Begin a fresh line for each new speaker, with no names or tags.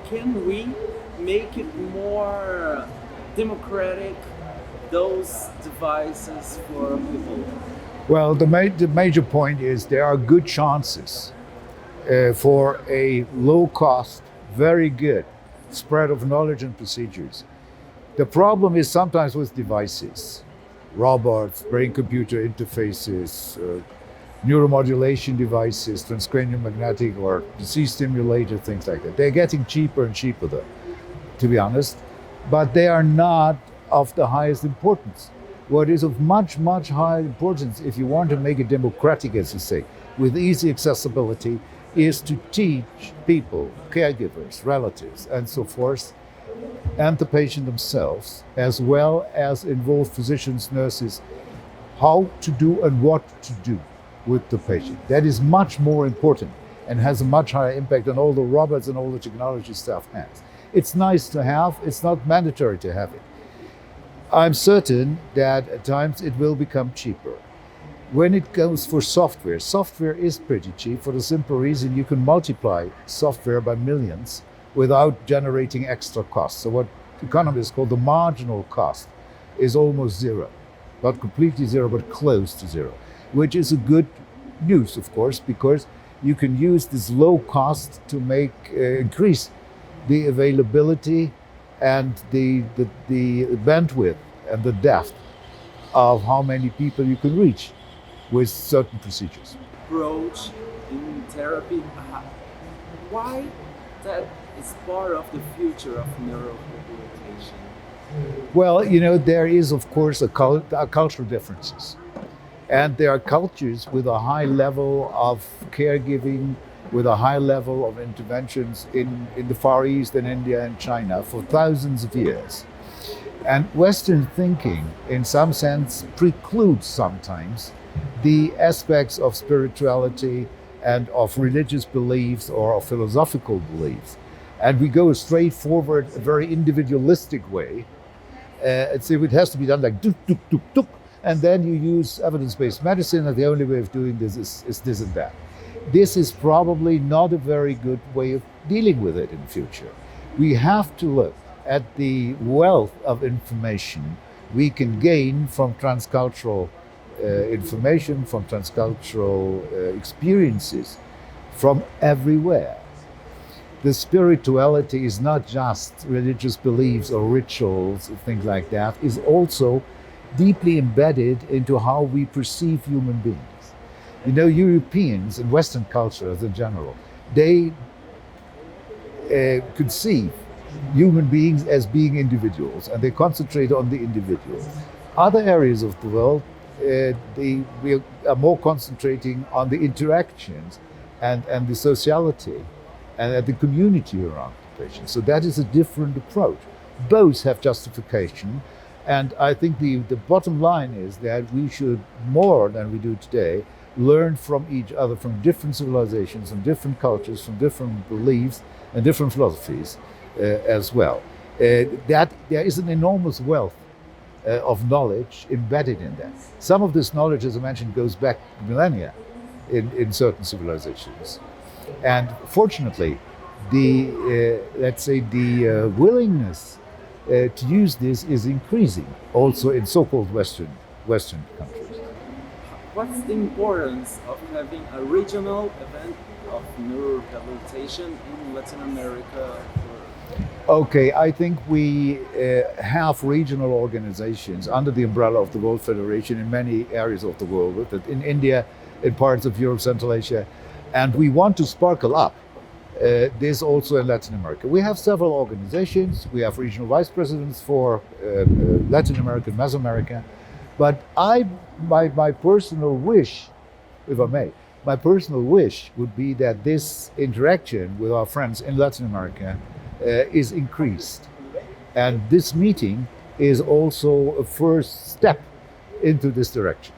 can we make it more democratic, those devices for people?
Well, the major point is there are good chances for a low cost, very good spread of knowledge and procedures. The problem is sometimes with devices, robots, brain computer interfaces, neuromodulation devices, transcranial magnetic or disease stimulator, things like that. They're getting cheaper and cheaper, though, to be honest, but they are not of the highest importance. What is of much, much higher importance, if you want to make it democratic, as you say, with easy accessibility, is to teach people, caregivers, relatives, and so forth, and the patient themselves, as well as involve physicians, nurses, how to do and what to do with the patient. That is much more important and has a much higher impact than all the robots and all the technology stuff has. It's nice to have, it's not mandatory to have it. I'm certain that at times it will become cheaper. When it goes for software, software is pretty cheap for the simple reason you can multiply software by millions without generating extra costs. So what economists call the marginal cost is almost zero. Not completely zero, but close to zero, which is a good news, of course, because you can use this low cost to make increase the availability and the bandwidth and the depth of how many people you can reach with certain procedures.
Approach in therapy, why that is part of the future of neurorehabilitation?
Well, you know, there is, of course, cultural differences. And there are cultures with a high level of caregiving, with a high level of interventions in the Far East and India and China for thousands of years. And Western thinking, in some sense, precludes sometimes the aspects of spirituality and of religious beliefs or of philosophical beliefs. And we go a straightforward, a very individualistic way. And so it has to be done like duk, duk, duk, duk. And then you use evidence-based medicine, and the only way of doing this is this and that. This is probably not a very good way of dealing with it in the future. We have to look at the wealth of information we can gain from transcultural information, from transcultural experiences from everywhere. The spirituality is not just religious beliefs or rituals, things like that, is also deeply embedded into how we perceive human beings. You know, Europeans and Western cultures in general, they conceive human beings as being individuals, and they concentrate on the individual. Other areas of the world, we are more concentrating on the interactions and the sociality and the community around the patient. So that is a different approach. Both have justification, and I think the bottom line is that we should, more than we do today, learn from each other, from different civilizations, from different cultures, from different beliefs and different philosophies as well. That there is an enormous wealth of knowledge embedded in that. Some of this knowledge, as I mentioned, goes back millennia in certain civilizations. And fortunately, let's say the willingness to use this is increasing also in so-called Western countries.
What's the importance of having a regional event of neurorehabilitation in Latin America?
Okay, I think we have regional organizations under the umbrella of the World Federation in many areas of the world, in India, in parts of Europe, Central Asia, and we want to sparkle up this also in Latin America. We have several organizations, we have regional vice presidents for Latin America and Mesoamerica, but my personal wish, if I may, my personal wish would be that this interaction with our friends in Latin America is increased. And this meeting is also a first step into this direction.